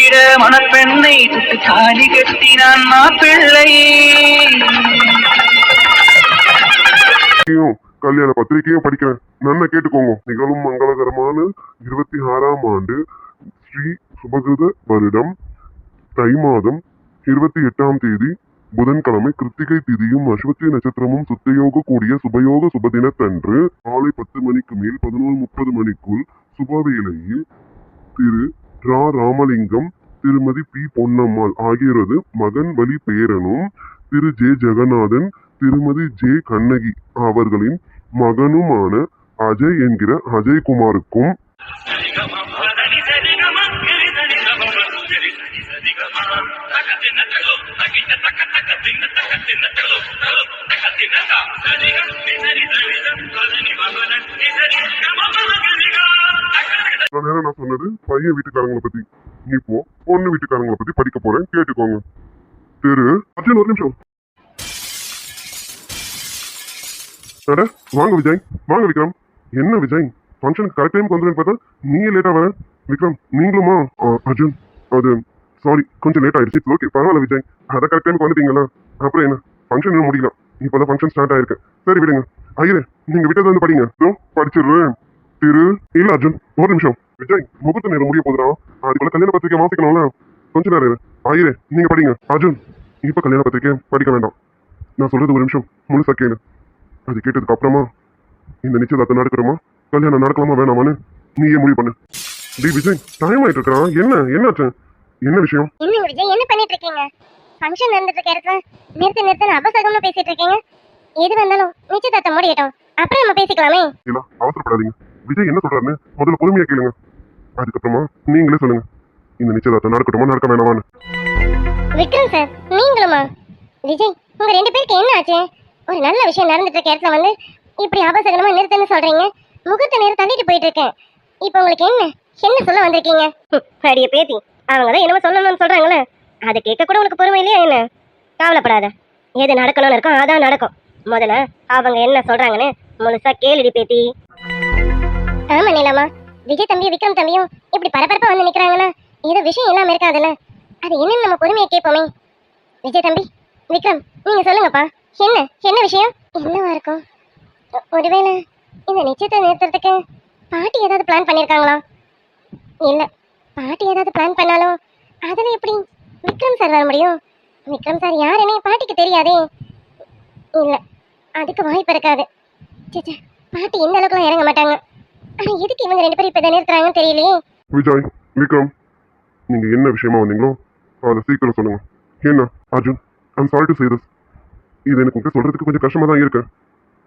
கட்டிட மணப்பெண்ணை சுட்டு தாலி கட்டினான் மாப்பிள்ளை. கல்யாண பத்திரிகையும் படிக்கிறேன், நன்ன கேட்டுக்கோங்க. நிகழும் மங்களகரமான 26ஆம் ஆண்டு ஸ்ரீ சுபகிருத வருடம் தை மாதம் 28ஆம் தேதி புதன்கிழமை கிருத்திகை திதியும் அஸ்வதி நட்சத்திரமும் சுத்தயோக கூடிய சுபயோக சுபதினத்தன்று காலை 10 மணிக்கு மேல் 11:30 மணிக்குள் சுபவேளையில் திரு ரா ராமலிங்கம், திருமதி பி பொன்னம்மாள் ஆகியோரது மகன் வழி பேரனும், திரு ஜே ஜெகநாதன், திருமதி ஜே கண்ணகி அவர்களின் மகனுமான அஜய் என்கிற அஜய்குமாருக்கும் நான் சொன்னது பையன் வீட்டுக்காரங்களை பத்தி. இப்போ பொண்ணு வீட்டுக்காரங்களை பத்தி படிக்க போறேன், கேட்டுக்கோங்க. திரு அர்ஜுன், ஒரு நிமிஷம். வாங்க விஜய், வாங்க விக்ரம். என்ன விஜய், ஃபங்க்ஷனுக்கு கரெக்ட் டைமுக்கு வந்துருன்னு பார்த்தா நீயே லேட்டா வர. விக்ரம் நீங்களுமா? அர்ஜுன் அது சாரி, கொஞ்சம் லேட் ஆயிடுச்சு. ஓகே பரவாயில்ல விஜய், அதை கரெக்ட் டைமுக்கு வந்துட்டீங்களா? அப்புறம் என்ன, ஃபங்க்ஷன் இன்னும் முடியல, இப்போதான் ஃபங்க்ஷன் ஸ்டார்ட் ஆயிருக்கு. சரி விடுங்க. ஐயரே நீங்க விட்டது வந்து படிங்க, படிச்சிடுறேன். திரு இல்ல அர்ஜுன், ஒரு நிமிஷம். விஜய் முகூர்த்த நேரம் முடிய போதுடா, அதுக்குள்ள கல்யாண பத்திரிக்கை வாசிக்கணும்ல, கொஞ்ச நேரம். ஐயரே நீங்க படிங்க. அர்ஜுன் இப்ப கல்யாண பத்திரிக்கை படிக்க வேண்டாம், நான் சொல்றது ஒரு நிமிஷம் முழுசா கேளு. அது கேட்டதுக்கு அப்புறமா இந்த நிச்சயதார்த்தம் நடக்கிறோமா, கல்யாணம் நடக்கலாமா வேணாமான்னு நீயே முடிவு பண்ணு. டி விஜய் டைம் ஆயிட்டு இருக்கான், என்னாச்சு, என்ன விஷயம்? என்ன விஜய் என்ன பண்ணிட்டு இருக்கீங்க? ஃபங்க்ஷன் நடந்துட்டு இருக்க இடத்துல நிறுத்து அபசகமா பேசிட்டு இருக்கீங்க. எது வந்தாலும் நிச்சயதார்த்தம் முடியட்டும், அப்புறம் நம்ம பேசிக்கலாமே. இல்ல அவசரப்படாதீங்க. விஜய் என்ன சொல்றாருன்னு முதல்ல பொறுமையா கேளுங்க, அதுக்கப்புறமா நீங்களே சொல்லுங்க இந்த நிச்சயதார்த்தம் நடக்கட்டுமா நடக்க வேணாமான்னு. விக்ரம் சார் நீங்களுமா? விஜய் உங்க ரெண்டு பேருக்கு என்ன ஆச்சு? ஒரு நல்ல விஷயம் நடந்துட்டு இருக்க இடத்துல வந்து இப்படி அபசகனமா நிறுத்துன்னு சொல்றீங்க. முகூர்த்த நேரம் தள்ளிட்டு போயிட்டு இருக்கேன், இப்போ உங்களுக்கு என்ன சொல்ல வந்திருக்கீங்க? அடிய பேத்தி, அவங்க தான் என்னமோ சொல்லணும்னு சொல்றாங்களே, அதை கேட்க கூட உனக்கு பொறுமை இல்லையா என்ன? கவலைப்படாத, எது நடக்கணும்னு இருக்கோ அதான் நடக்கும். முதல்ல அவங்க என்ன சொல்றாங்கன்னு முழுசா கேளுடி பேத்தி. ஆமா நீலாமா, விஜய் தம்பியும் விக்ரம் தம்பியும் இப்படி பரபரப்பா வந்து நிக்கிறாங்கன்னா ஏதோ விஷயம் இல்லாம இருக்காதுல்ல, அது என்னன்னு நம்ம பொறுமையை கேட்போமே. விஜய் தம்பி விக்ரம் நீங்க சொல்லுங்கப்பா, என்ன விஷயம்? என்னவா இருக்கும்? ஒருவேளை இந்த நிச்சயத்தை நிறுத்துறதுக்கு பாட்டி ஏதாவது பிளான் பண்ணிருக்காங்களா? இல்ல, பாட்டி ஏதாவது பிளான் பண்ணாலும் அதுல எப்படி விக்ரம் சார் வர முடியும்? விக்ரம் சார் யாருன்னு பாட்டிக்கு தெரியாதே. இல்ல, அதுக்கு வாய்ப்பு இருக்காது. சேச்சே, பாட்டி இந்த அளவுக்குலாம் இறங்க மாட்டாங்க. ஆனா எதுக்கு இவங்க ரெண்டு பேரும் இப்ப இதை நிறுத்துறாங்கன்னு தெரியலையே. விஜய் விக்ரம் நீங்க என்ன விஷயமா வந்தீங்களோ அதை சீக்கிரம் சொல்லுங்க. என்ன Arjun, I'm sorry to say this, இது எனக்கு சொல்றதுக்கு கொஞ்சம் கஷ்டமா தான் இருக்கு.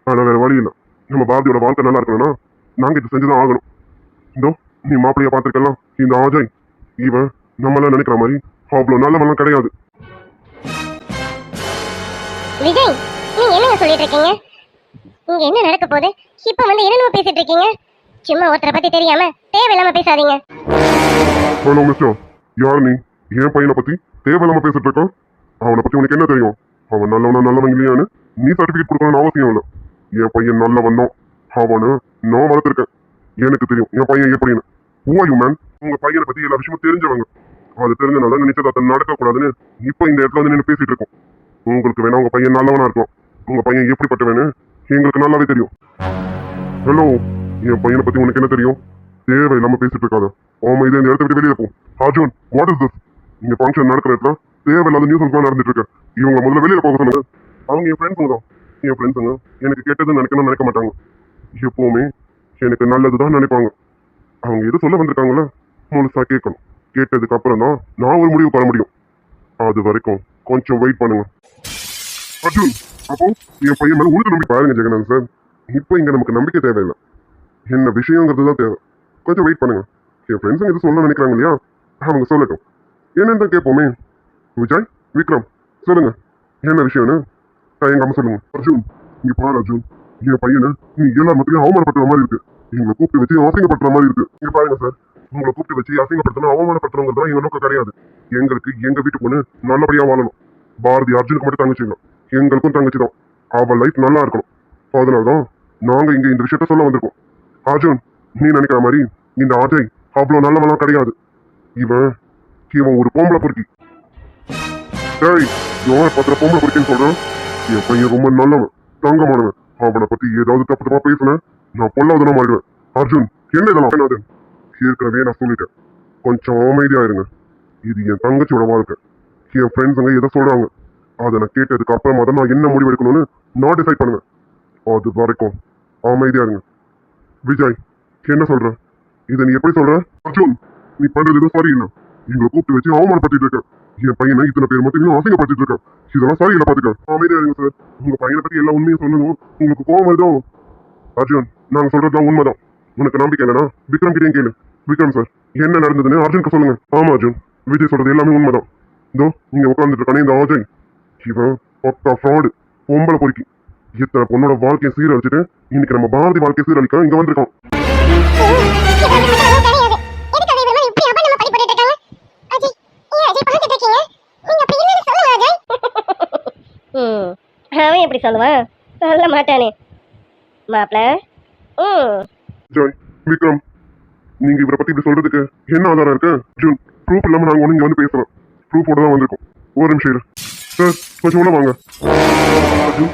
ஆனா வேற வழி இல்லை, நம்ம பாரதியோட வாழ்க்கை நல்லா இருக்கணும்னா நாங்க இது செஞ்சுதான் ஆகணும். இதோ நீ மாப்பிள்ளைய பார்த்துருக்கலாம், இந்த அஜய் இவன் நம்மளாம் நினைக்கிற மாதிரி அவ்வளவு நல்லவெல்லாம் கிடையாது. விஜய் நீங்க என்ன சொல்லிட்டு இருக்கீங்க? இங்க என்ன நடக்க போகுது? இப்ப வந்து என்னென்ன பேசிட்டு இருக்கீங்க? சும்மா ஒருத்தரை பத்தி தெரியாம தேவையில்லாம பேசாதீங்க. ஹலோ மிஸ்டர், யார் நீ? என் பையனை பத்தி தேவையில்லாம பேசிட்டு இருக்கான். அவனை பத்தி உனக்கு என்ன தெரியும்? அவன் நல்லவன் இல்லையான்னு நீ சர்டிபிகேட் கொடுக்கணும்னு அவசியம் இல்லை. என் பையன் நல்லவன் தான், அவனு நான் வளர்த்துருக்கேன், எனக்கு தெரியும் என் பையன் எப்படின்னு. Who are you man? உங்க பையனை பத்தி எல்லா விஷயமும் தெரிஞ்சவங்க, அது தெரிஞ்சனால நிச்சயதார்த்தம் நடக்கக்கூடாதுன்னு இப்ப இந்த இடத்துல வந்து நின்று பேசிட்டு இருக்கோம். உங்களுக்கு வேணா உங்க பையன் நல்லவனா இருக்கும், உங்க பையன் எப்படிப்பட்டவன்னு எங்களுக்கு நல்லாவே தெரியும். ஹலோ, என் பையனை பத்தி உனக்கு என்ன தெரியும்? தேவையில்லாம பேசிட்டு இருக்காத, ஆமா இதை இந்த இடத்த விட்டு வெளியே போ. Arjun what is this? இங்க ஃபங்க்ஷன் நடக்கிற இடத்துல தேவையில்லாத நியூஸ் தான் நடந்துட்டு இருக்கு. இவங்க முதல்ல வெளியில போக சொல்லுங்க. அவங்க என் ஃப்ரெண்ட்ஸுங்க தான், என் ஃப்ரெண்ட்ஸுங்க எனக்கு கேட்டதுன்னு நினைக்க மாட்டாங்க. எப்பவுமே எனக்கு நல்லதுதான் நினைப்பாங்க. அவங்க எது சொல்ல வந்திருக்காங்களோ முழுசா கேட்கணும், கேட்டதுக்கு அப்புறம் தான் நான் ஒரு முடிவு பெற முடியும். அது வரைக்கும் கொஞ்சம் வெயிட் பண்ணுங்க. அர்ஜுன் அப்போ என் பையன் மேல உனக்கு நம்பிக்கை பாருங்க ஜெகநாதன் சார், இப்போ இங்க நமக்கு நம்பிக்கை தேவையில்லை, என்ன விஷயங்கிறது தான் தேவை. கொஞ்சம் வெயிட் பண்ணுங்க. என் ஃப்ரெண்ட்ஸுங்க எது சொல்ல நினைக்கிறாங்க இல்லையா, அவங்க சொல்லட்டும், என்னன்னு தான் கேட்போமே. விஜய் விக்ரம் சொல்லுங்க என்ன விஷயம்னு தயங்காம சொல்லுங்க. அர்ஜுன் இங்க பாரு அர்ஜுன், என் பையனை நீ எல்லா மத்தியும் அவமானப்படுத்துற மாதிரி இருக்கு, எங்களை கூப்பிட்டு வச்சு அசிங்கப்படுத்துற மாதிரி இருக்கு. இங்க பாருங்க சார், உங்களை கூப்பிட்டு வச்சு அசிங்கப்படுத்தணும் அவமானப்படுத்தணுங்கிறதா எங்க நோக்கம் கிடையாது. எங்களுக்கு எங்க வீட்டு பொண்ணு நல்லபடியா வாழணும். பாரதி அர்ஜுனுக்கு மட்டும் தங்கச்சி இல்லை, எங்களுக்கும் தங்கச்சி தான், அவள் லைஃப் நல்லா இருக்கணும். அதனாலதான் நாங்க இங்க இந்த விஷயத்த சொல்ல வந்திருக்கோம். அர்ஜுன் நீ நினைக்கிற மாதிரி இந்த அஜய் அவ்வளவு நல்லவெல்லாம் கிடையாது. இவன் இவன் ஒரு பொம்பளை பொறுக்கி. டேய், யார் பத்திர பொம்பளை பொறுக்கின்னு சொல்றான்? என் பையன் ரொம்ப நல்லவன், தங்கமானவன். அவனை பத்தி ஏதாவது தப்பு தப்பா பேசுனேன், நான் பொல்லாதனா மாறிடுவேன். அர்ஜுன், என்ன இதெல்லாம் வேணாதன்? ஏற்கனவே நான் சொல்லிட்டேன், கொஞ்சம் அமைதியா இருங்க. இது என் தங்கச்சியோட வாழ்க்கை. என் ஃப்ரெண்ட்ஸுங்க எதை சொல்றாங்க அதை நான் கேட்டதுக்கு அப்புறமா தான் நான் என்ன முடிவு எடுக்கணும்னு நான் டிசைட் பண்ணுவேன். அது வரைக்கும் அமைதியா இருங்க. விஜய், என்ன சொல்ற? இதை நீ எப்படி சொல்ற? அர்ஜுன், நீ பண்றது எதுவும் சரியில்லை. எங்களை கூப்பிட்டு வச்சு அவமானப்படுத்திட்டு இருக்க. என் பையனை இத்தனை பேர் மட்டும் அசிங்கப்படுத்திட்டு இருக்கேன். இதெல்லாம் சரியில்லை, பாத்துக்க. அமைதியா இருங்க சார். உங்க பையனை பத்தி எல்லா உண்மையும் சொல்லணும். உங்களுக்கு கோவம் வருதோ? அர்ஜுன், நாங்க சொல்றதுதான் உண்மைதான். உனக்கு நம்பிக்கை இல்லைனா விக்ரம் கிட்டேயும் கேளு. விக்ரம் சார், என்ன நடந்ததுன்னு அர்ஜுனுக்கு சொல்லுங்க. ஆமா அர்ஜுன், விஜய் சொல்றது எல்லாமே உண்மைதான். இதோ இங்க உட்காந்துட்டு இருக்கானே இந்த அஜய், இவன் பக்கா ஃப்ராடு, பொம்பளை பொறுக்கி. இத்தனை பொண்ணோட வாழ்க்கையை சீரழிச்சிட்டு இன்னைக்கு நம்ம பாரதி வாழ்க்கையை சீரழிக்க இங்க வந்திருக்கோம். அவன் எப்படி சொல்லுவான்? சொல்ல மாட்டானே மாப்பிள. ஜாய், விக்ரம், நீங்க இவரை பத்தி இப்படி சொல்றதுக்கு என்ன ஆதாரம் இருக்கு? ஜூன், ப்ரூஃப் இல்லாம நாங்க ஒண்ணு இங்க வந்து பேசுறோம். ப்ரூஃபோட தான் வந்திருக்கோம். ஒரு நிமிஷம் இரு சார், கொஞ்சம் உள்ள வாங்க. அர்ஜுன்,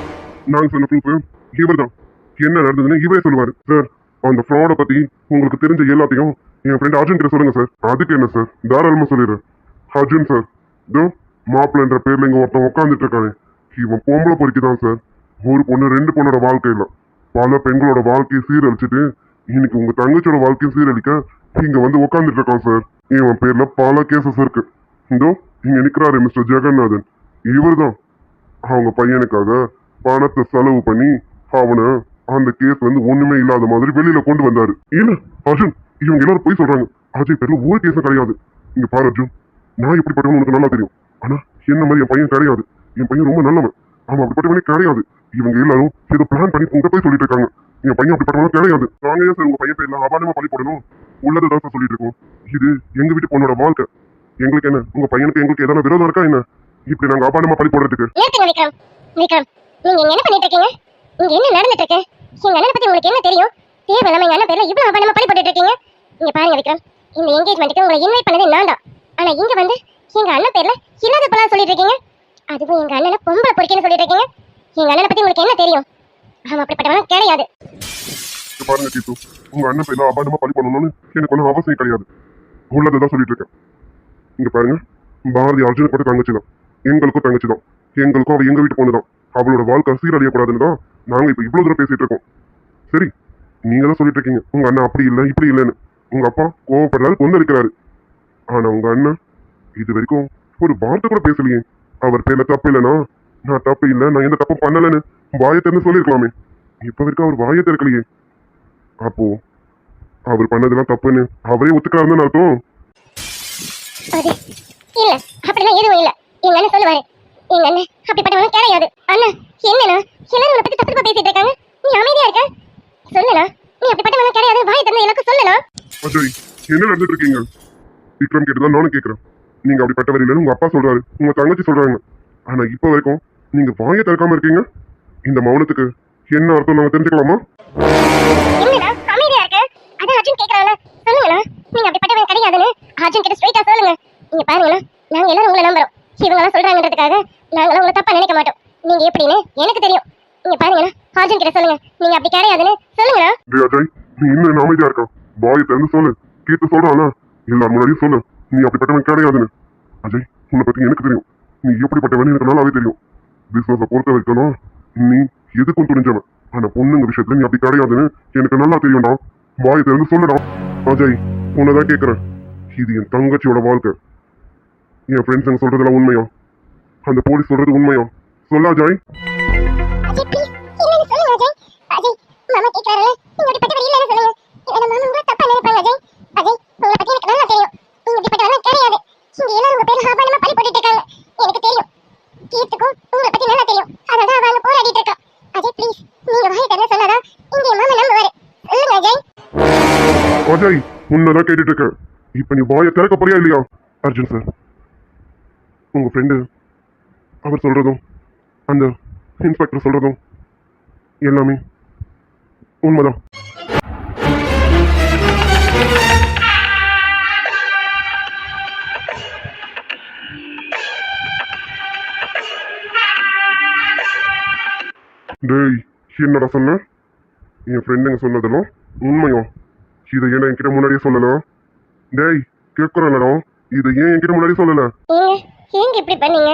நாங்க சொன்ன ப்ரூஃப் இவர் தான். என்ன நடந்ததுன்னு இவரே சொல்லுவாரு. சார், அந்த ஃப்ராட பத்தி உங்களுக்கு தெரிஞ்ச எல்லாத்தையும் என் ஃப்ரெண்ட் அர்ஜுன் கிட்ட சொல்லுங்க சார். அதுக்கு என்ன சார், தாராளமா சொல்லிடுறேன். அர்ஜுன் சார், இதோ மாப்பிள்ளன்ற பேர்ல இங்க ஒருத்தன் உட்காந்துட்டு இருக்கானே, இவன் பொம்பளை பொறுக்கி தான் சார். ஒரு பொண்ணு ரெண்டு பொண்ணோட வாழ்க்கை இல்லை, பல பெண்களோட வாழ்க்கையை சீரழிச்சிட்டு இன்னைக்கு உங்க தங்கச்சியோட வாழ்க்கையை சீரழிக்க இங்க வந்து உட்காந்துட்டு இருக்கான் சார். இவன் பேர்ல பல கேசஸ் இருக்கு. இதோ இங்க நிக்கிறாரு மிஸ்டர் ஜெகநாதன். இவர் தான் அவங்க பையனுக்காக பணத்தை செலவு பண்ணி அவனை அந்த கேஸ் வந்து ஒண்ணுமே இல்லாத மாதிரி வெளியில கொண்டு வந்தாரு. இல்ல அர்ஜுன், இவங்க எல்லாரும் போய் சொல்றாங்க. அஜய் பேர்ல ஒரு கேஸும் கிடையாது. இங்க பாரு அர்ஜுன், நான் எப்படிப்பட்டவன் உனக்கு நல்லா தெரியும். ஆனா என்ன மாதிரி என் பையன் கிடையாது. என் பையன் ரொம்ப நல்லவன். அவன் அப்படிப்பட்டவனே கிடையாது. இவங்க எல்லாரும் ஏதோ பிளான் பண்ணி உங்க போய் சொல்லிட்டு இருக்காங்க. என் பையன் அப்படிப்பட்டவனும் கிடையாது. நாங்க ஏன் சார் உங்க பையன் பேர்ல அபாண்டமா பழி போடணும்? உள்ளதான் சார் சொல்லிட்டு இருக்கோம். இது எங்க வீட்டு பொண்ணோட வாழ்க்கை. எங்களுக்கு என்ன, உங்க பையனுக்கு எங்களுக்கு எதனா விரோதம் இருக்கா என்ன? இப்படி நாங்க அபாண்டமா பழி போடுறதுக்கு? விக்ரம், விக்ரம், நீங்க என்ன பண்ணிட்டு இருக்கீங்க? இங்க என்ன நடந்துட்டு இருக்கு? எங்க அண்ணனை பத்தி உங்களுக்கு என்ன தெரியும்? தேவையில்லாம எங்க அண்ணன் பேர்ல இவ்வளவு அபாண்டமா பழி போட்டுட்டு இருக்கீங்க. இங்க பாருங்க விக்ரம், இந்த என்கேஜ்மெண்ட்டுக்கு உங்களை இன்வைட் பண்ணதே நான் தான். ஆனா இங்க வந்து எங்க அண்ணன் பேர்ல இல்லாத பழம் சொல்லிட்டு இருக்கீங்க. அதுவும் எங்க அண்ணனை பொம்பளை பொறுக்கின்னு சொல்லிட்டு இருக்கீங்க. எங்க அண்ணனை பத்தி உங்களுக்கு என்ன தெரியும்? அவன் அப்படிப்பட்டவன் கிடையாது. பாருங்க கீத்து, உங்க அண்ணன் பேர்ல அபாண்டமா பழி பண்ணணும்னு எனக்கு ஒன்றும் அவசியம் கிடையாது. உள்ளதான் சொல்லிட்டு இருக்கேன். இங்க பாருங்க, பாரதி அர்ஜுன் பட்டு தங்கச்சி தான். எங்களுக்கும் தங்கச்சி தான். எங்களுக்கும் அவ எங்க வீட்டு பொண்ணு தான். அவளோட வாழ்க்கை சீரழியக்கூடாதுன்னு தான் நாங்க இப்ப இவ்வளவு தூரம் பேசிட்டு இருக்கோம். சரி, நீங்க தான் சொல்லிட்டு இருக்கீங்க உங்க அண்ணன் அப்படி இல்லை இப்படி இல்லைன்னு. உங்க அப்பா கோவப்படுறாரு, கொந்தளிக்கிறாரு. ஆனா உங்க அண்ணன் இது வரைக்கும் ஒரு வார்த்தை கூட பேசலையே. அவர் பேர்ல தப்பு இல்லைன்னா நான் தப்பு இல்லை, நான் எந்த தப்பும் பண்ணலன்னு வாயை திறந்து சொல்லிருக்கலாமே. இப்ப வரைக்கும் அவர் வாயை திறக்கலையே. அப்போ அவர் பண்ணதெல்லாம் தப்புன்னு அவரே ஒத்துக்கிறாருன்னு அர்த்தம். அது இல்ல, அப்படிலாம் எதுவும் இல்ல. எங்க அண்ணன் சொல்லுவாரு, எங்க அண்ணன் அப்படிப்பட்டவனும் கிடையாது. அண்ணா, என்னண்ணா எல்லாரும் உன்னை பத்தி தப்பு பேசிட்டு இருக்காங்க, நீ அமைதியா இருக்க? சொல்லுண்ணா, நீ அப்படிப்பட்டவனும் கிடையாது, வாய் திறந்து எல்லாருக்கும் சொல்லுண்ணா. அஜய், என்ன நடந்துட்டு இருக்கீங்க? விக்ரம் கேட்டுதான் நானும் கேட்கிறேன். நீங்க அப்படிப்பட்டவர் இல்லைன்னு உங்க அப்பா சொல்றாரு, உங்க தங்கச்சி சொல்றாங்க. ஆனா இப்ப வரைக்கும் நீங்க வாயை திறக்காம இருக்கீங்க. இந்த மௌனத்துக்கு என்ன அர்த்தம் நாங்க தெரிஞ்சுக்கலாமா? என்னடா அமைதியா இருக்க? அதான் அர்ஜுன் கேக்குறானே, சொல்லுங்கண்ணா, நீங்க அப்படிப்பட்டவன் கிடையாதுன்னு அர்ஜுன் கிட்ட ஸ்ட்ரைட்டா சொல்லுங்க. நீங்க பாருங்கண்ணா, நாங்க எல்லாரும் உங்களை நம்புறோம். இவங்கெல்லாம் சொல்றாங்கன்றதுக்காக நாங்களும் உங்களை தப்பா நினைக்க மாட்டோம். நீங்க எப்படின்னு எனக்கு தெரியும். நீங்க பாருங்கண்ணா, அர்ஜுன் கிட்ட சொல்லுங்க, நீங்க அப்படி கிடையாதுன்னு சொல்லுங்கண்ணா. டேய் அஜய், நீ இன்னும் என்ன அமைதியா இருக்க? வாயை திறந்து சொல்லு. கேட்டு சொல்றானா? எல்லாரும் முன்னாடியும் சொல்லு, நீ அப்படிப்பட்டவன் கிடையாதுன்னு. அஜய், உன்னை பத்தி எனக்கு தெரியும். நீ எப்படிப்பட்டவன் எனக்கு நல்லாவே தெரியும். பிசினஸை பொறுத்த வரைக்கணும் நீ எதுக்கும் துணிஞ்சவன். ஆனா பொண்ணுங்க விஷயத்துல நீ அப்படி கிடையாதுன்னு எனக்கு நல்லா தெரியும்டா. வாயை திறந்து சொல்லுடா. அஜய், உன்னதான் கேட்கிறேன். இது என் தங்கச்சியோட வாழ்க்கை. என் ஃப்ரெண்ட்ஸுங்க சொல்றதெல்லாம் உண்மையா? அந்த போலீஸ் சொல்றது உண்மையா? சொல்ல அஜய். அஜய் ப்ளீஸ், இல்லன்னு சொல்லுங்க அஜய். அஜய், மாமா கேக்குறாரே, நீங்க அப்படிப்பட்டவர் இல்லன்னு சொல்லுங்க. இல்ல மாமா உங்களை தப்பா நினைப்பாங்க அஜய். அஜய், உங்களை பத்தி எனக்கு நல்லா தெரியும். நீங்க அப்படிப்பட்டவன் கிடையாது. இங்க எல்லாரும் உங்க பேர்ல அபாண்டமா பழி போட்டுட்டு இருக்காங்க. எனக்கு தெரியும். கீர்த்துக்கும் உங்களை பத்தி நல்லா தெரியும். அதனால அவன் போராடிட்டு இருக்கா. அஜய் ப்ளீஸ், நீங்க வாயை திறந்து சொன்னாதான் இங்க மாமா நம்புவாரு. சொல்லுங்க அஜய். அஜய், உன்னதான் கேட்டுட்டு இருக்கேன். இப்ப நீ வாயை திறக்க போறியா இல்லையா? அர்ஜுன் சார், உங்க ஃப்ரெண்டு அவர் சொல்றதும் அந்த இன்ஸ்பெக்டர் சொல்றதும் எல்லாமே உண்மைதான். டேய், என்னடா சொன்ன? என் ஃப்ரெண்டுங்க சொன்னதெல்லாம் உண்மையும் இதை ஏன் என்கிட்ட முன்னாடியே சொல்லலாம்? டேய், கேட்குறேன்டா, இதை ஏன் என்கிட்ட முன்னாடி சொல்லல? ஏங்க இப்படி பண்ணீங்க?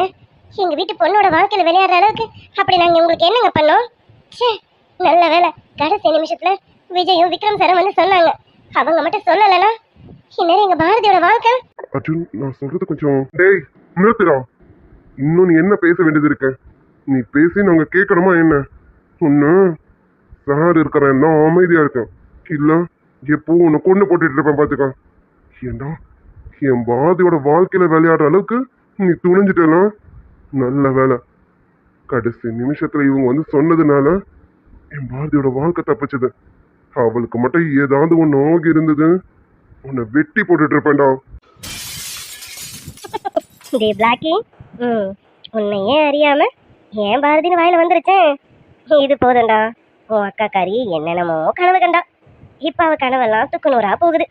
எங்க வீட்டு பொண்ணோட வாழ்க்கையில விளையாடுற அளவுக்கு அப்படி நாங்க உங்களுக்கு என்னங்க பண்ணோம்? ச்சே, நல்ல வேலை கடைசி நிமிஷத்துல விஜயும் விக்ரம் சாரும் வந்து சொன்னாங்க. அவங்க மட்டும் சொல்லலைன்னா இந்நேரம் எங்க பாரதியோட வாழ்க்கை. அர்ஜுன், நான் சொல்றது கொஞ்சம். டேய், நிறுத்துடா. இன்னும் நீ என்ன பேச வேண்டியது இருக்கு? நீ பேசி நாங்க கேட்கணுமா என்ன? ஒண்ணு சார் இருக்கிறேன் தான் அமைதியா இருக்கேன், இல்ல எப்போ உன்னை கொண்டு போட்டுட்டு இருப்பேன் பாத்துக்க. ஏண்டா, என் பாரதியோட வாழ்க்கையில விளையாடுற அளவுக்கு நீ துணிஞ்சிட்டலாம். நல்ல வேலை கடைசி நிமிஷத்துல இவங்க வந்து சொன்னதுனால என் பாரதியோட வாழ்க்கை தப்பிச்சது. அவளுக்கு மட்டும் ஏதாவது ஒன்று ஆகி இருந்தது, உன்னை வெட்டி போட்டுட்டு இருப்பேன்டா. டே பிளாக்கி, உன்னை ஏன் அறியாம ஏன் பாரதின்னு வாயில வந்துருச்சேன். இது போதும்டா. உன் அக்கா காரி என்னென்னமோ கனவு கண்டா. இப்ப அவ கனவெல்லாம் துக்குநூறா போகுது.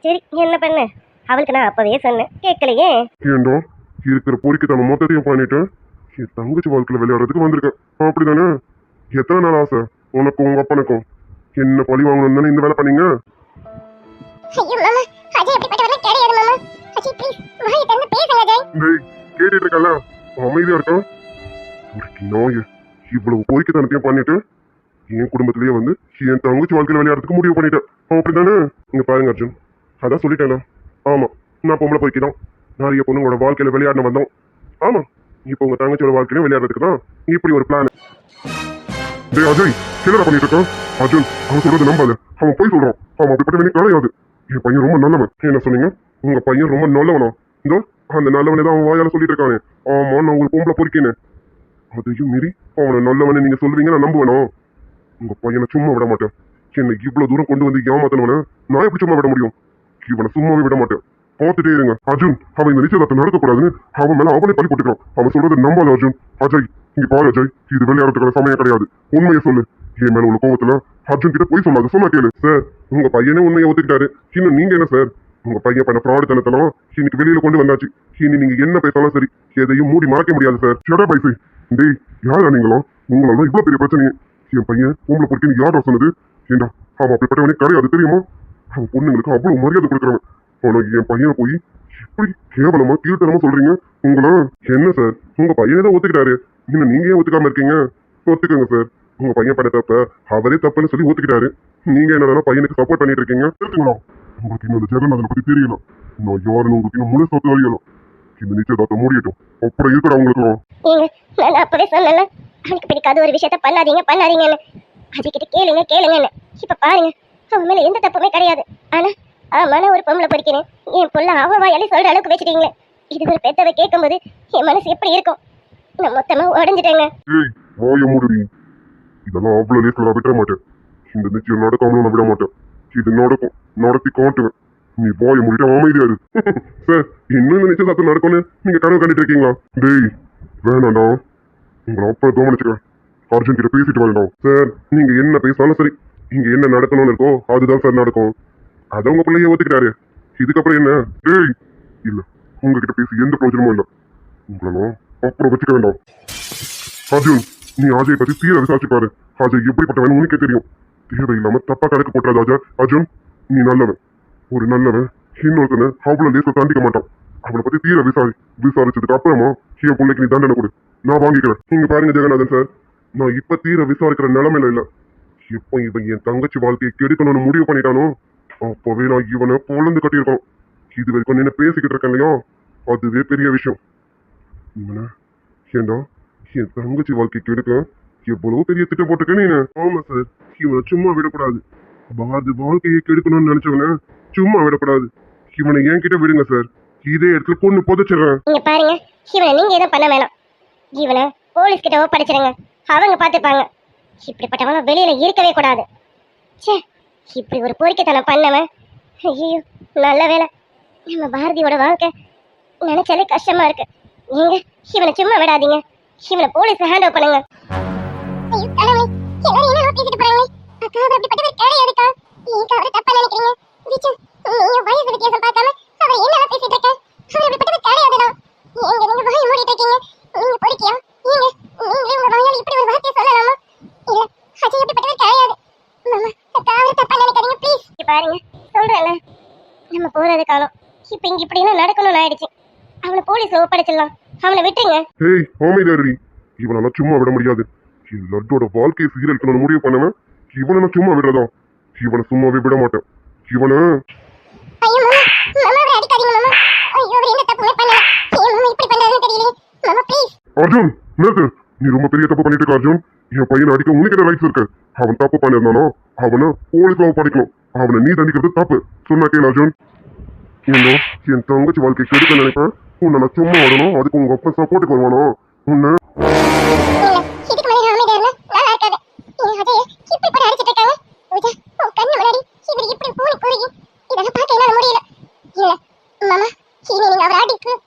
சரி, என்ன பண்ண? அவளுக்கு நான் அப்பவே சொன்னேன், கேட்கலையே. ஏண்டா, இருக்கிற பொறிக்கத்தனம் மொத்தத்தையும் பண்ணிட்டு என் தங்கச்சி வாழ்க்கையில விளையாடுறதுக்கு வந்திருக்கேன், அப்படிதானே? எத்தனை நாள் ஆசை உனக்கும் உங்க அப்பனுக்கும் என்ன பழி வாங்கணும் தானே இந்த வேலை பண்ணீங்க? ஐயோ மாமா, அஜய் அப்படிப்பட்டவரெல்லாம் கிடையாது மாமா. அஜய் ப்ளீஸ் வாயை திறந்து பேசுங்க அஜய். டேய், கேட்டுட்டு இருக்கல, அமைதியா இருக்கான். ஒரு நோய் இவ்வளவு பொறிக்கத்தனத்தையும் பண்ணிட்டு என் குடும்பத்திலேயே வந்து என் தங்கச்சி வாழ்க்கையில விளையாடுறதுக்கு முடிவு பண்ணிட்டேன், அப்படிதானே? இங்க பாருங்க அர்ஜுன், அதான் சொல்லிட்டேன். ஆமா, நான் பொம்பளை பொறிக்கிதான் நிறைய பொண்ணுங்களோட வாழ்க்கையில விளையாட வந்தோம். ஆமா, இப்போ உங்க தங்கச்சியோட வாழ்க்கையிலும் விளையாடுறதுக்கு தான் இப்படி ஒரு பிளான். டேய் அஜய், என்னடா பண்ணிட்டு இருக்கான்? அர்ஜுன், அவன் சொல்றது நம்பாத, அவன் போய் சொல்றான். அவன் அப்படிப்பட்ட கிடையாது. என் பையன் ரொம்ப நல்லவன். என்ன சொன்னீங்க? உங்க பையன் ரொம்ப நல்லவனா? இதோ அந்த நல்லவனை தான் அவன் வாயால சொல்லிட்டு இருக்கானே. ஆமா, நான் உங்களுக்கு பொம்பளை பொறிக்கினேன். அதையும் மீறி அவனை நல்லவனை நீங்க சொல்லுவீங்க, நான் நம்புவேனா? உங்க பையனை சும்மா விட மாட்டேன். என்னை இவ்வளவு தூரம் கொண்டு வந்து ஏமாத்தனவன நான் எப்படி சும்மா விட முடியும்? இவனை சும்மாவே விட மாட்டேன், பார்த்துட்டே இருங்க. அர்ஜுன், அவன் இந்த நிச்சயதார்த்தம் நடக்கக்கூடாதுன்னு அவன் மேல அவனே பழி போட்டுக்கிறான். அவன் சொல்றது நம்பாத அர்ஜுன். அஜய், இங்க பாரு அஜய், இது விளையாடுறதுக்கான சமயம் கிடையாது. உண்மையை சொல்லு. என் மேல உள்ள கோவத்துல அர்ஜுன் கிட்ட போய் சொல்லாது, சொன்னா கேளு. சார், உங்க பையனே உண்மையை ஒத்துக்கிட்டாரு, இன்னும் நீங்க என்ன சார்? உங்க பையன் பண்ண ஃப்ராடு தனத்தெல்லாம் இன்னைக்கு வெளியில கொண்டு வந்தாச்சு. இனி நீங்க என்ன பேசாலும் சரி, எதையும் மூடி மறைக்க முடியாது சார். ஷடா பைசே. டேய், யாரா நீங்களும்? உங்களால இவ்வளவு பெரிய பிரச்சனையே. என் பையன் உங்களை பொறுத்து யாரா சொன்னது? ஏண்டா, அவன் அப்படிப்பட்டவனே கிடையாது, தெரியுமா? அவன் பொண்ணுங்களுக்கு அவ்வளவு மரியாதை கொடுக்குறாங்க. ஆனா என் பையனை போய் இப்படி கேவலமா கீழ்த்தனமா சொல்றீங்க. உங்களா என்ன சார்? உங்க பையனை தான் ஒத்துக்கிட்டாரு, இன்னும் நீங்க ஏன் ஒத்துக்காம இருக்கீங்க? ஒத்துக்கங்க சார். உங்க பையன் பண்ண தப்ப அவரே தப்புன்னு சொல்லி ஒத்துக்கிட்டாரு. நீங்க என்னன்னா பையனுக்கு சப்போர்ட் பண்ணிட்டு இருக்கீங்க. இருக்குங்களா? உங்களுக்கு இன்னும் ஜெகநாதனை பத்தி தெரியல. நான் யாருன்னு உங்களுக்கு இன்னும் முழு சொத்து அறியலாம். இந்த நிச்சயதார்த்தம் மூடியட்டும், அப்புறம் இருக்கடா உங்களுக்கு. நான் அப்பவே சொன்னல, அவனுக்கு பிடிக்காத ஒரு விஷயத்த பண்ணாதீங்கன்னு. அதுக்கிட்ட கேளுங்கன்னு. இப்ப பாருங்க, அவன் மேல எந்த தப்புமே கிடையாது. ஆனா ஆமாண்ணா, ஒரு பொம்பளை பொறிக்கிறேன் என் பொண்ணு அவ வாயாலே சொல்ற அளவுக்கு வச்சுட்டீங்களே. இது ஒரு பெத்தவை கேட்கும்போது என் மனசு எப்படி இருக்கும்? நான் மொத்தமா உடஞ்சிட்டேங்க. வாய மூடுவி. இதெல்லாம் அவ்வளவு லேஸ்ல விட மாட்டேன். இந்த நிச்சயம் நடக்காமலும் நான் விட மாட்டேன். இது நடக்கும், நடத்தி காட்டுவேன். நீ வாய மூடிட்டு அமைதியா இரு. சார், இன்னும் இந்த நிச்சயதார்த்தம் நடக்கும்னு நீங்க கனவு கண்டுட்டு இருக்கீங்களா? டேய், வேணாண்டா, உங்களை அப்புறம் கவனிச்சுக்கிறேன். அர்ஜுன் கிட்ட பேசிட்டு வரேன். சார், நீங்க என்ன பேசாலும் சரி, இங்க என்ன நடக்கணும்னு இருக்கோ அதுதான் சார் நடக்கும். அதை உங்க பிள்ளைய ஒத்துக்கிட்டாரு, இதுக்கப்புறம் என்ன? டேய், இல்ல, உங்ககிட்ட பேசி எந்த பிரயோஜனமும் இல்லை. உங்களெல்லாம் அப்புறம் வச்சுக்க வேண்டாம். அர்ஜுன், நீ அஜய் பத்தி தீர விசாரிச்சு பாரு. அஜய் எப்படிப்பட்டவன் உனக்கே தெரியும். தேவையில்லாம தப்பா கணக்கு போட்டாது அஜய். அர்ஜுன், நீ நல்லவன், ஒரு நல்லவன். இன்னொருத்தனை அவ்வளவு லேச தாண்டிக்க மாட்டான். அவனை பத்தி தீர விசாரிச்சதுக்கு அப்புறமா என் பிள்ளைக்கு நீ தண்டனை கொடு, நான் வாங்கிக்கிறேன். நீங்க பாருங்க ஜெகநாதன் சார், நான் இப்ப தீர விசாரிக்கிற நிலைமையில இல்ல. எப்ப இவன் என் தங்கச்சி வாழ்க்கையை கெடுக்கணும்னு முடிவு பண்ணிட்டானோ அப்பவே நான் இவனை பொழந்து கட்டியிருக்கான். இது வரைக்கும் என்ன பேசிக்கிட்டு இருக்கேன் இல்லையா, அதுவே பெரிய விஷயம். இவனை ஏண்டா என் தங்கச்சி வாழ்க்கைக்கு எடுக்க எவ்வளவு பெரிய திட்டம் போட்டுக்க நீ. ஆமா சார், இவனை சும்மா விடக்கூடாது. பாரதி வாழ்க்கையை கெடுக்கணும்னு நினைச்சவன சும்மா விடக்கூடாது. இவனை என்கிட்ட விடுங்க சார், இதே இடத்துல கொண்டு புதைச்சிடுறேன். இங்க பாருங்க, இவனை நீங்க எதுவும் பண்ண வேணாம். இவனை போலீஸ் கிட்ட ஒப்படைச்சிருங்க, அவங்க பாத்துப்பாங்க. இப்படிப்பட்டவன வெளியில இருக்கவே கூடாது. சே, இப்படி ஒரு பொறுக்கித்தனம் பண்ணவன். ஐயோ, நல்ல வேலை நம்ம பாரதியோட வாழ்க்கை நினைச்சாலே கஷ்டமா இருக்கு. நீங்க இவனை சும்மா விடாதீங்க, இவனை போலீஸ் ஹேண்ட் ஓவர் பண்ணுங்க. ஐயோ கடவுளே, எல்லாரும் என்ன பேசிட்டு போறாங்களே. அக்கா அப்படிப்பட்டவர் கிடையாதுக்கா, நீங்க அவரை தப்பா நினைக்கிறீங்க. விச்சு, நீங்க வயசு வித்தியாசம் பார்க்காம அவர் என்ன பேசிட்டு இருக்க? அவர் அப்படிப்பட்டவர் கிடையாதுடா. நீங்க வாயை மூடிட்டு இருக்கீங்க. நீங்க பொறுக்கியா? நீங்க உங்க வாயால இப்படி ஒரு வார்த்தை சொல்லலாமா? இப்ப இங்க இப்படி எல்லாம் நடக்கணும்னு ஆயிடுச்சு. அவனை போலீஸ்ல ஒப்படைச்சிடலாம். அவனை விட்டுருங்க. ஏய் அமைதியாரி, இவனெல்லாம் சும்மா விட முடியாது. என் லட்டோட வாழ்க்கையை சீரழிக்கணும்னு முடிவு பண்ணவன் இவனை நான் சும்மா விடுறதா? இவனை சும்மாவே விட மாட்டேன். இவனை ஐயோ மாமா, மாமா அவரை அடிக்காதீங்க மாமா. ஐயோ அவர் என்ன தப்புமே பண்ணல. ஏன் மாமா இப்படி பண்றாருன்னு தெரியல. மாமா ப்ளீஸ். அர்ஜுன் நிறுத்து. நீ ரொம்ப பெரிய தப்பு பண்ணிட்டு இருக்க அர்ஜுன். என் பையனை அடிக்க உனக்கு என்ன ரைட்ஸ் இருக்கு? அவன் தப்பு பண்ணிருந்தானோ அவனை போலீஸ்ல ஒப்படைக்கணும். அவனை நீ தண்டிக்கிறது தப்பு. சொன்னா கேளு அர்ஜுன். ஏண்டோ என் தங்கச்சி வாழ்க்கை கெடுக்க நினைப்பேன். உன்னை நான் சும்மா விடணும், அதுக்கு உங்க அப்பா சப்போர்ட்டுக்கு வருவானோ உன்னை? இதுக்கு மேலே அமைதியா இருந்தா நல்லா இருக்காது. ஏன் அஜய் இப்படி போட்டு அடிச்சிட்டு இருக்காங்க? பூஜா உன் கண்ணு முன்னாடி இவர் இப்படி பூனி குறுகி இதெல்லாம் பார்க்க என்னால முடியல. இல்ல மாமா, இனி நீங்க அவரை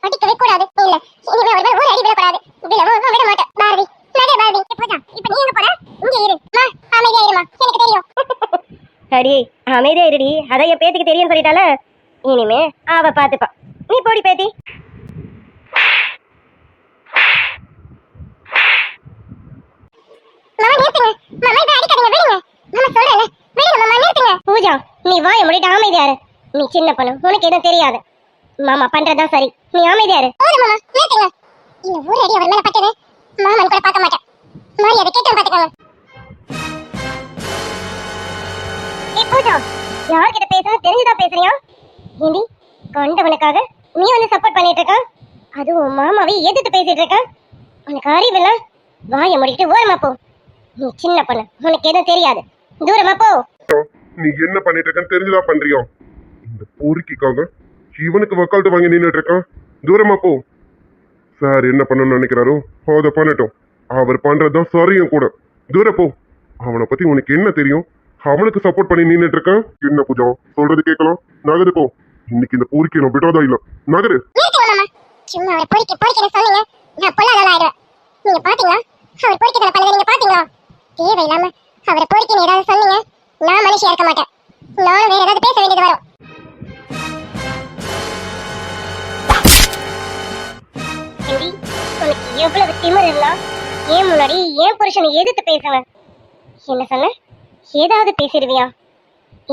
அடிக்கவே கூடாது. இல்ல இனிமே அவர் மேல ஒரு அடி விடக்கூடாது. விடவும் விட மாட்டேன். பாரதி நகை பாரதி. பூஜா இப்ப நீ எங்க போற? இங்க இரு. அமைதியா இருமா, எனக்கு தெரியும். அடி அமைதியா இருடி. அதான் என் பேத்திக்கு தெரியும் சொல்லிட்டால, இனிமே அவ பாத்துப்பா. நீ போடி பேத்தி. மாமா நிறுத்துங்க. மாமா இதை அடிக்காதீங்க, விடுங்க. மாமா சொல்றேன்ல, விடுங்க மாமா, நிறுத்துங்க. பூஜா நீ வாயை மூடிட்டு அமைதியா இரு. நீ சின்ன பொண்ணு, உனக்கு எதுவும் தெரியாது. மாமா பண்றதுதான் சரி, நீ அமைதியா இரு. போதும் மாமா, நிறுத்துங்க. இந்த ஒரு அடி அவர் மேல பட்டது மாமன் கூட பார்க்க மாட்டேன். மரியாதை கேட்டு பாத்துக்கோங்க. ஏய் பூஜா, யார்கிட்ட பேசுறது தெரிஞ்சுதான் பேசுறியா? ஏண்டி கண்டவனுக்காக நீ வந்து சப்போர்ட் பண்ணிட்டு இருக்க? அது உன் மாமாவை எதிர்த்து பேசிட்டு இருக்க? உனக்கு அறிவில்ல? வாயை மூடிட்டு ஓரமா போ. நீ சின்ன பொண்ணு, உனக்கு எதுவும் தெரியாது. தூரமா போ. நீ என்ன பண்ணிட்டு இருக்கன்னு தெரிஞ்சுதா பண்றியா? இந்த பொறுக்கிக்காக இவனுக்கு வக்காலத்து வாங்கி நின்றுட்டு இருக்கான். தூரமா போ. சார் என்ன பண்ணணும்னு நினைக்கிறாரோ அதை பண்ணட்டும். அவர் பண்றதுதான் சரியும் கூட. தூர போ. அவனை பத்தி உனக்கு என்ன தெரியும்? அவனுக்கு சப்போர்ட் பண்ணி நின்றுட்டு இருக்கான். என்ன பூஜா சொல்றது கேட்கலாம். நகரு போ. இன்னைக்கு இந்த பொறுக்கி நான் விடுறதா இல்ல. நகரு. சும்மா அவரை பொறுக்கி சொன்னீங்க, நான் பொல்லாதவளா ஆயிடுவேன். நீங்க பாத்தீங்களா அவர் பொறுக்கிதலை பண்ணதை? நீங்க பாத்தீங்களா? தேவையில்லாம அவரை பொறுக்கின்னு ஏதாவது சொன்னீங்க, நான் மனுஷியா இருக்க மாட்டேன். நானும் வேற ஏதாவது பேச வேண்டியது வரும். உனக்கு எவ்வளவு திமிரு இருந்தா ஏன் முன்னாடி ஏன் புருஷனை எதிர்த்து பேசுவேன்? என்ன சொன்ன? ஏதாவது பேசிடுவியா?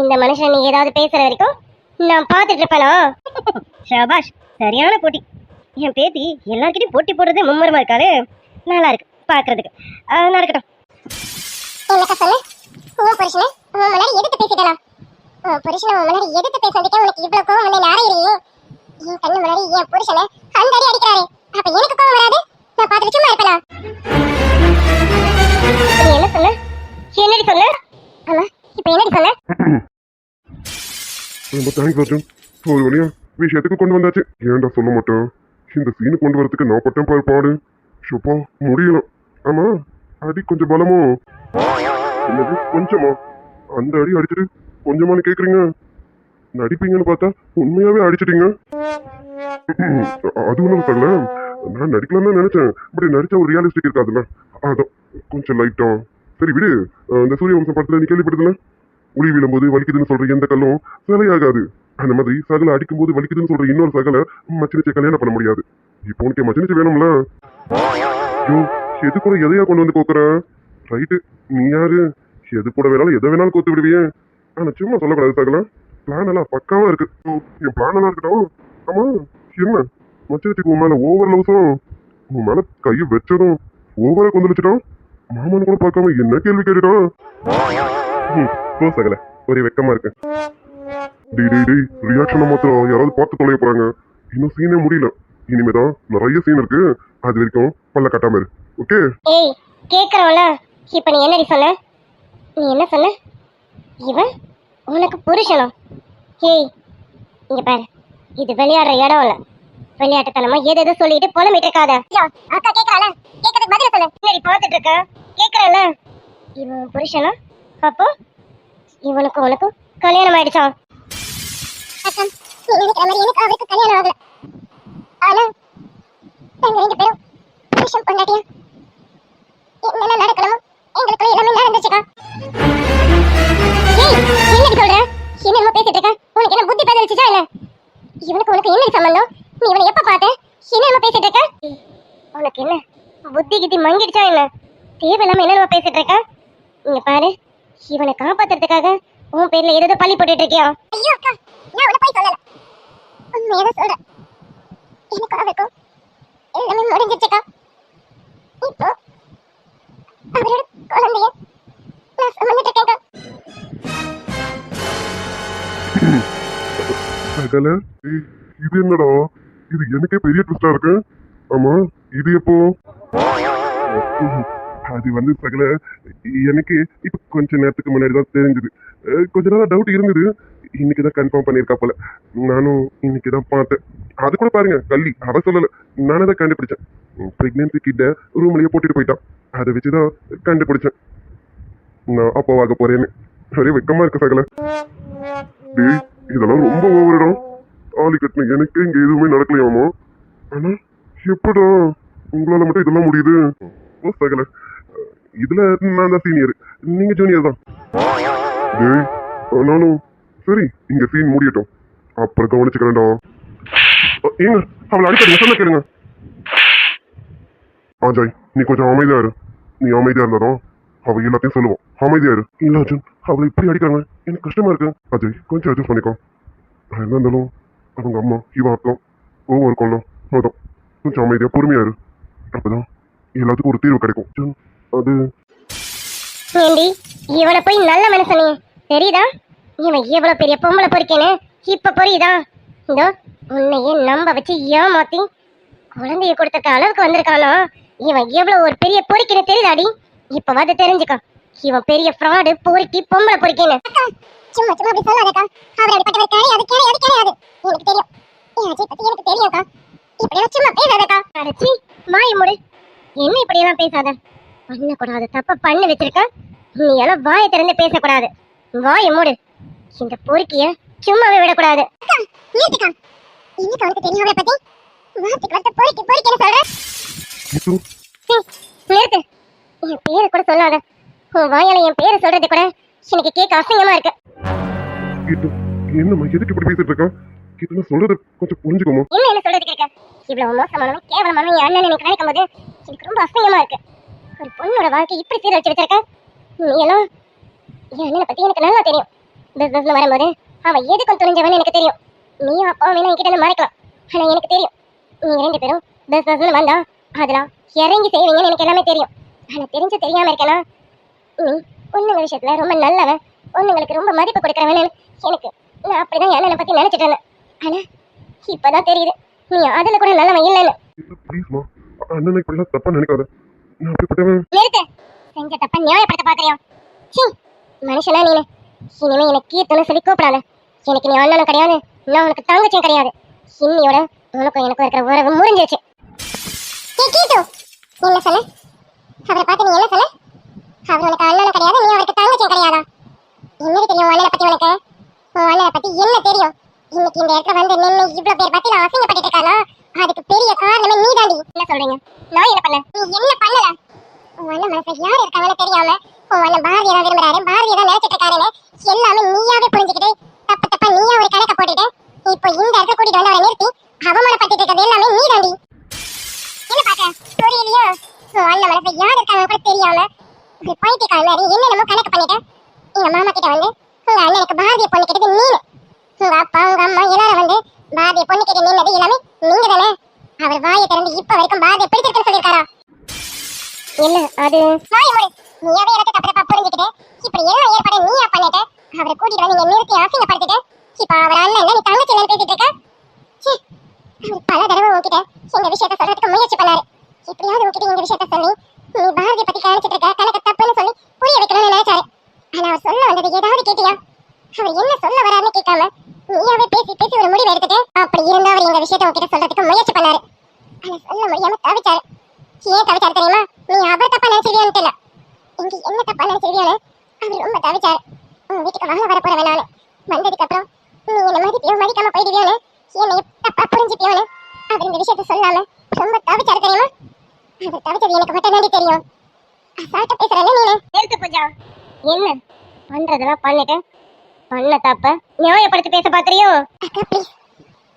இந்த மனுஷன் நீ ஏதாவது பேசுற வரைக்கும் நான் பாத்துட்டு இருப்பேனா? ஷபாஷ், சரியான போட்டி. என் பேத்தி எல்லார்கிட்டையும் போட்டி போடுறதே மும்மரமா இருக்காரு. நல்லா இருக்கு பாக்குறதுக்கு. நடக்கட்டும். என்னக்கா சொல்லு? உன் புருஷனை உன் முன்னாடி எதிர்த்து பேசிட்டா? உன் புருஷனை உன் முன்னாடி எதிர்த்து பேசுறதுக்கே உனக்கு இவ்வளவு கோவம் வந்து நாரையிறீங்க. என் கண்ணு முன்னாடி என் புருஷனை அந்த அடி அடிக்கிறாரு. அப்ப எனக்கு கோவம் வராது? நான் பார்த்துட்டு சும்மா இருப்பேனா? நீ என்ன சொன்ன? என்னடி சொன்ன? ஆமா, இப்ப என்னடி சொன்ன? ரொம்ப தேங்க்ஸ் அர்ஜுன். ஒரு வழியா விஷயத்துக்கு கொண்டு வந்தாச்சு. ஏன்டா சொல்ல மாட்டேன்? இந்த சீனு கொண்டு வரதுக்கு நான் பட்டேன் பாரு பாடு. ஷோப்பா முடியல. ஆமா அடி கொஞ்சம் பலமோ? என்னது கொஞ்சமா? அந்த அடி அடிச்சுட்டு கொஞ்சமானு கேக்குறீங்க? நடிப்பீங்கன்னு பார்த்தா உண்மையாவே அடிச்சிட்டீங்க. அது ஒன்றும் தரல, நான் நடிக்கலாம் தான் நினைச்சேன். இப்படி நடிச்சா ஒரு ரியாலிஸ்டிக் இருக்காதுல்ல, அதான் கொஞ்சம் லைட்டா. சரி விடு. இந்த சூரிய வம்சம் படத்துல நீ கேள்விப்படுதுல, உளி விழும்போது வலிக்குதுன்னு சொல்ற எந்த கல்லும் சிலையாகாது. அந்த மாதிரி சகலை அடிக்கும் போது வலிக்குதுன்னு சொல்ற இன்னொரு சகலை மச்சினிச்சை கல்யாணம் பண்ண முடியாது. இப்போ உனக்கு மச்சினிச்சு வேணும்ல? ஐயோ எது கூட எதையா கொண்டு வந்து கோக்குற? ரைட்டு, நீ யாரு? எது கூட வேணாலும் எதை வேணாலும் கோத்து விடுவியே. ஆனா சும்மா சொல்லக்கூடாது சகல. பிளான் எல்லாம் பக்காவா இருக்கு. என் பிளான் எல்லாம் இருக்கட்டும். ஆமா என்ன மச்சினிச்சுக்கு உன் மேல ஓவர் லவ்ஸும் உன் மேல கையை வச்சதும் ஓவரா கொண்டு வச்சுட்டான். மாமன் கூட பார்க்காம என்ன கேள்வி கேட்டுட்டான்? போ சகல, ஒரே வெக்கமா இருக்கு. ரியாக்ஷனை மாத்திரம் யாராவது பார்த்து தொலைய போறாங்க. இன்னும் சீனே முடியல. இனிமேதான் நிறைய சீன் இருக்கு. அது வரைக்கும் பல்ல கட்டாம இரு. ஓகே? ஏய் கேக்குறவள, இப்ப நீ என்னடி சொன்ன? நீ என்ன சொன்ன? இவன் உனக்கு புருஷனா? ஏய் இங்க பாரு, இது விளையாடுற இடம் இல்ல. விளையாட்டுத்தனமா ஏதோ சொல்லிட்டு புலம்பிட்டு இருக்காத. அக்கா கேக்குறாள, கேக்குறதுக்கு பதில் சொல்லு. என்னடி பாத்துட்டு இருக்க? கேக்குறல, இவன் புருஷனா? அப்போ இவனுக்கு உனக்கு கல்யாணம் ஆயிடுச்சா? அக்கா நீ நினைக்கிற மாதிரி எனக்கு அவருக்கு கல்யாணம் ஆகல. ஆனா நாங்க ரெண்டு பேரும் புருஷன் பொண்டாட்டியா என்னென்ன நடக்கணுமோ எங்களுக்கு எல்லாமே நடந்துச்சுக்கா. ஏய் என்னடி சொல்ற? என்னமா பேசிட்டு இருக்க? உனக்கு என்ன புத்தி பேதலிச்சுச்சா இல்ல? இவனுக்கு உனக்கு என்ன சம்பந்தம்? நீ இவனை எப்ப பார்த்த? என்னமா பேசிட்டு இருக்க? உனக்கு என்ன புத்தி கித்தி மங்கிடுச்சா இல்ல? தேவையில்லாம என்னமா பேசிட்டு இருக்க? இங்க பாரு, இவனை காப்பாத்துறதுக்காக உன் பேர்ல ஏதோ பள்ளி போட்டுட்டு இருக்கியா? ஐயோ அக்கா, நான் உன்னை போய் சொல்லல. உண்மையதான் சொல்றேன். எனக்கு அவருக்கும் எல்லாமே முடிஞ்சிச்சுக்கா. இப்போ அவரோட குழந்தைய நான் சுமந்துட்டு இருக்கேன்க்கா. சகல இது என்னடா, இது எனக்கே பெரிய ட்விஸ்டா இருக்கு. ஆமா, இது எப்போ? அது வந்து சகல, எனக்கு இப்ப கொஞ்ச நேரத்துக்கு முன்னாடி தான் தெரிஞ்சது. கொஞ்ச நாளா டவுட் இருந்தது, இன்னைக்குதான் கன்ஃபார்ம் பண்ணியிருக்கா போல. நானும் இன்னைக்குதான் பார்த்தேன். அது கூட பாருங்க, கள்ளி அவ சொல்லல, நானே தான் கண்டுபிடிச்சேன். பிரெக்னன்சி கிட்ட ரூம்லயே போட்டுட்டு போயிட்டான். அதை வச்சுதான் கண்டுபிடிச்சேன் நான் அப்போ ஆக போறேன்னு. ஒரே வெக்கமா இருக்கு சகல. டேய், இதெல்லாம் ரொம்ப ஓவரிடம். ஆளி கட்டின எனக்கு இங்க எதுவுமே நடக்கலையாமா. ஆனா எப்படா உங்களால மட்டும் இதெல்லாம் முடியுது? ஓ சகல, இதுல நான் தான் சீனியர், நீங்க ஜூனியர் தான். டேய், ஆனாலும் சரி, இங்க சீன் முடியட்டும், அப்புறம் கவனிச்சுக்கிறேன்டா. ஏங்க, அவளை அடிக்காதீங்க, சொல்ல கேளுங்க. அஜய், நீ கொஞ்சம் அமைதியா இரு. நீ அமைதியா இருந்தாலும் அவ எல்லாத்தையும் சொல்லுவோம். அமைதியா இரு. இல்ல அர்ஜுன், அவளை இப்படி அடிக்கிறாங்க, எனக்கு கஷ்டமா இருக்கு. அஜய், கொஞ்சம் அட்ஜஸ்ட் பண்ணிக்கோ. என்ன இருந்தாலும் அவங்க அம்மா இவ அர்த்தம் ஓவம் இருக்கும்ல, அதான் கொஞ்சம் அமைதியா பொறுமையா இரு. அப்பதான் எல்லாத்துக்கும் ஒரு தீர்வு கிடைக்கும். அர்ஜுன், அது ஏண்டி, இவனை போய் நல்ல மனுஷனே தெரியுதா? இவன் எவ்வளவு பெரிய பொம்பளை பொறுக்கேன்னு இப்ப புரியுதா? இதோ உன்னையே நம்ப வச்சு ஏமாத்தி குழந்தைய கொடுத்துருக்க அளவுக்கு வந்திருக்கானோ, இவன் எவ்வளவு ஒரு பெரிய பொறுக்கின்னு தெரியுதாடி? இப்பவாது தெரிஞ்சுக்கோ, இவன் பெரிய ஃப்ராடு, பொறுக்கி, பொம்பளை பொறுக்கின்னு. சும்மா சும்மா அப்படி சொல்லாதக்கா. அவர் அடிப்பட்டவர் கிடையாது, கிடையாது, கிடையாது. எனக்கு தெரியும், அஜய் பத்தி எனக்கு தெரியும்க்கா. இப்படியெல்லாம் சும்மா பேசாதக்கா. அடச்சி, வாயை மூடு. என்ன இப்படியெல்லாம் பேசாத. பண்ணக்கூடாது தப்ப பண்ணி வச்சிருக்க. நீ எல்லாம் வாயை திறந்து பேசக்கூடாது. வாயை மூடு. இந்த பொறுக்கிய சும்மாவே விடக்கூடாது. நிறுத்துக்கா. என்ன அவனுக்கு தெரியும் அவளை பத்தி? வார்த்தைக்கு வார்த்தை பொறுக்கி பொறுக்கின்னு சொல்ற. நிறுத்து. என் பேரை கூட சொல்லாத. உன் வாயால என் பேரை சொல்றது கூட எனக்கு கேட்க அசிங்கமா இருக்கு. என்னம்மா, எதுக்கு இப்படி பேசிட்டு இருக்கா? கிட்ட சொல்றது கொஞ்சம் புரிஞ்சுக்கோமா? என்ன சொல்றது கேட்க? இவ்வளவு மோசமானவன், கேவலமானவன் என் அண்ணன் எனக்கு நினைக்கும் போது எனக்கு ரொம்ப அசிங்கமா இருக்கு. ஒரு பொண்ணோட வாழ்க்கை இப்படி சீரழிச்சு வச்சிருக்க. நீ எல்லாம் என் அண்ணனை பத்தி எனக்கு நல்லா தெரியும். பிசினஸ்ல வரும்போது அவன் எதுக்கும் துணிஞ்சவன் எனக்கு தெரியும். நீயும் அப்பாவும் வேணா என்கிட்ட மறைக்கலாம், ஆனா எனக்கு தெரியும் நீங்க ரெண்டு பேரும் பிசினஸ்ல வந்தா அதெல்லாம் இறங்கி செய்வீங்கன்னு எனக்கு எல்லாமே தெரியும். ஆனா தெரிஞ்சு தெரியாம இருக்கேனா, நீ பொண்ணுங்க விஷயத்துல ரொம்ப நல்லவன், பொண்ணுங்களுக்கு ரொம்ப மதிப்பு கொடுக்குறவன் எனக்கு. நான் அப்படிதான் என் அண்ணனை பத்தி நினைச்சிட்டு இருந்தேன். ஆனா இப்பதான் தெரியுது நீ அதுல கூட நல்லவன் இல்லைன்னு. ப்ளீஸ்மா, அண்ணனை இப்படிலாம் தப்பா நினைக்காத. நான் அப்படிப்பட்டவன். நிறுத்து. செஞ்ச தப்ப நியாயப்படுத்த பாக்குறியா? மனுஷனா நீனு? இனிமே எனக்கு கீர்த்தனை சொல்லி கூப்பிடாத. எனக்கு நீ அண்ணனும் கிடையாது, நான் உனக்கு தங்கச்சியும் கிடையாது. இன்னியோட உனக்கும் எனக்கும் இருக்கிற உறவு முறிஞ்சிருச்சு. என்ன சொல்ல? அவரை பார்த்து நீ என்ன சொல்ல? அவர் உனக்கு அண்ணனும் கிடையாது, நீ அவருக்கு தங்கச்சியும் கிடையாதா? என்னது தெரியும் அண்ணனை பத்தி உனக்கு? உன் அண்ணனை பத்தி என்ன தெரியும்? இன்னைக்கு இந்த இடத்துல வந்து நின்று இவ்வளவு பேர் பத்தி நான் அசிங்கப்பட்டு இருக்கானா, அதுக்கு பெரிய காரணமே நீ தாண்டி. என்ன சொல்றீங்க? நான் என்ன பண்ண? நீ என்ன பண்ணல? உன் அண்ணன் மனசுல யார் இருக்காங்கன்னு தெரியாம உன் அண்ணன் பாரதியை தான் விரும்புறாரு, பாரதியை தான் நினைச்சிட்டு இருக்காருன்னு எல்லாமே நீயாவே புரிஞ்சுக்கிட்டு தப்பு தப்பா நீயா ஒரு கணக்க போட்டுட்டு இப்போ இந்த இடத்துல கூட்டிட்டு வந்து அவரை நிறுத்தி அவமானப்பட்டு இருக்கிறது எல்லாமே நீ தாண்டி. என்ன பாக்க புரியலையா? உன் அண்ணன் மனசுல யார் இருக்காங்க கூட தெரியாம இப்படி பைத்தியக்கார மாதிரி என்னென்னமோ கணக்கு பண்ணிட்டு எங்க மாமா கிட்ட வந்து உங்க அண்ணனுக்கு பாரதிய பொண்ணு கிட்டது நீனு, உங்க அப்பா உங்க அம்மா எல்லாரும் வந்து பாரதிய பொண்ணு கிட்ட நின்னது எல்லாமே நீங்க தானே. அவர் வாயை திறந்து இப்ப வரைக்கும் பாரதிய பிடிச்சிருக்குன்னு சொல்லியிருக்காரா? இல்ல, அது வாய் மூடு. நீயாவே எனக்கு தப்பு தப்பா புரிஞ்சுக்கிட்டு இப்படி எல்லாம் ஏற்பாடு நீயா பண்ணிட்டு அவரை கூட்டிட்டு வந்து நீங்க நிறுத்தி அசிங்கப்படுத்திட்டு இப்ப அவர் அண்ணன் நீ தங்கச்சி என்ன பேசிட்டு இருக்க? அவர் பல தடவை உங்ககிட்ட இந்த விஷயத்த சொல்றதுக்கு முயற்சி பண்ணாரு. எப்படியாவது உங்ககிட்ட இந்த விஷயத்த சொல்லி நீ பாரதியை பத்தி கணிச்சிட்டு இருக்க, கணக்கு தப்புன்னு சொல்லி புரிய வைக்கணும்னு நினைச்சாரு. ஆனா அவர் சொல்ல வந்தது ஏதாவது கேட்டியா? அவர் என்ன சொல்ல வராருன்னு கேட்காம நீயாவே பேசி பேசி ஒரு முடிவு எடுத்துட்டு அப்படி இருந்தா அவர் இந்த விஷயத்த உங்ககிட்ட சொல்றதுக்கு முயற்சி பண்ணாரு. ஆனா சொல்ல முடியாம தவிச்சாரு. ஏன் தவிச்சாரு தெரியுமா? நீ அவர் தப்பா நினைச்சிருவியான்னு தெரியல, இங்க என்ன தப்பா நினைச்சிருவியான்னு அவர் ரொம்ப தவிச்சாரு. உன் வீட்டுக்கு வாழ வர போறவன் நானு, வந்ததுக்கு அப்புறம் நீ என்ன மதிப்பியோ மதிக்காம போயிடுவியோன்னு, என்னைய தப்பா புரிஞ்சுப்பியோன்னு அவர் இந்த விஷயத்த சொல்லாம ரொம்ப தவிச்சாரு தெரியுமா? அவர் தவிச்சது எனக்கு மட்டும் தாண்டி தெரியும். அசால்ட்டா பேசுறேன்னு நீனு. நிறுத்து பூஜா. என்ன பண்றதெல்லாம் பண்ணிட்டு பண்ண தப்ப நியாயப்படுத்தி பேச பாக்குறியோ? அக்கா ப்ளீஸ்,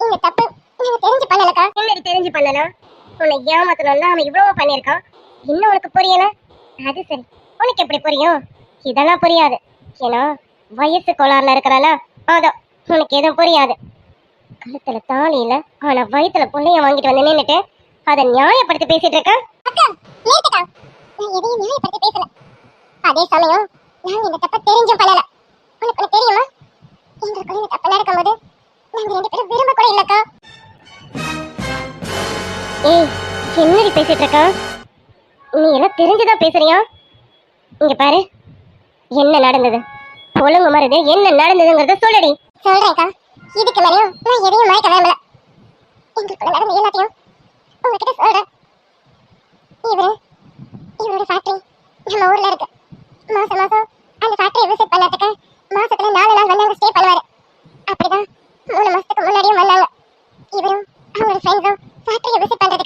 இந்த தப்பு நீங்க தெரிஞ்சு பண்ணலக்கா. என்னது தெரிஞ்சு பண்ணல? உன்னை ஏமாத்தணும்னா அவன் இவ்வளவு பண்ணிருக்கான், இன்னும் உனக்கு புரியல? அது சரி, உனக்கு எப்படி புரியும்? இதெல்லாம் புரியாது, ஏன்னா வயசு கோளாறுல இருக்கிறானா, அதான் உனக்கு எதுவும் புரியாது. கழுத்துல தாலி இல்ல ஆனா வயித்துல புள்ளைய வாங்கிட்டு வந்து நின்னுட்டு அதை நியாயப்படுத்தி பேசிட்டு இருக்க. அக்கா நேத்துக்கா நான் எதையும் நியாயப்படுத்தி பேசல. அதே சமயம் நாங்க இந்த தப்ப தெரிஞ்சும் பண்ணல. உனக்கு தெரியுமா எங்களுக்குள்ள இந்த தப்பு நடக்கும்போது நாங்க ரெண்டு பேரும் விரும்ப கூட இல்லக்கா. ஏய் என்னடி பேசிட்டு இருக்கா? நீ எல்லாம் தெரிஞ்சுதான் பேசுறியா? இங்க பாரு என்ன நடந்தது ஒழுங்கு மருது என்ன நடந்ததுங்கிறத சொல்லுடி. சொல்றேன்க்கா. இதுக்கு மேலேயும் நான் எதையும் மறைக்க விரும்பல. எங்களுக்குள்ள நடந்த எல்லாத்தையும் உங்ககிட்ட சொல்றேன். இவரோட ஃபேக்டரி நம்ம ஊர்ல இருக்கு. மாசம் அந்த ஃபேக்டரியை விசிட் பண்ணதுக்கு மாசத்துல 4 நாள் வந்து அங்க ஸ்டே பண்ணுவாரு. அப்படிதான் 3 மாசத்துக்கு முன்னாடியும் வந்தாங்க. இவரும் அவரோட ஃப்ரெண்ட்ஸும் ஃபேக்டரியை விசிட் பண்றதுக்கு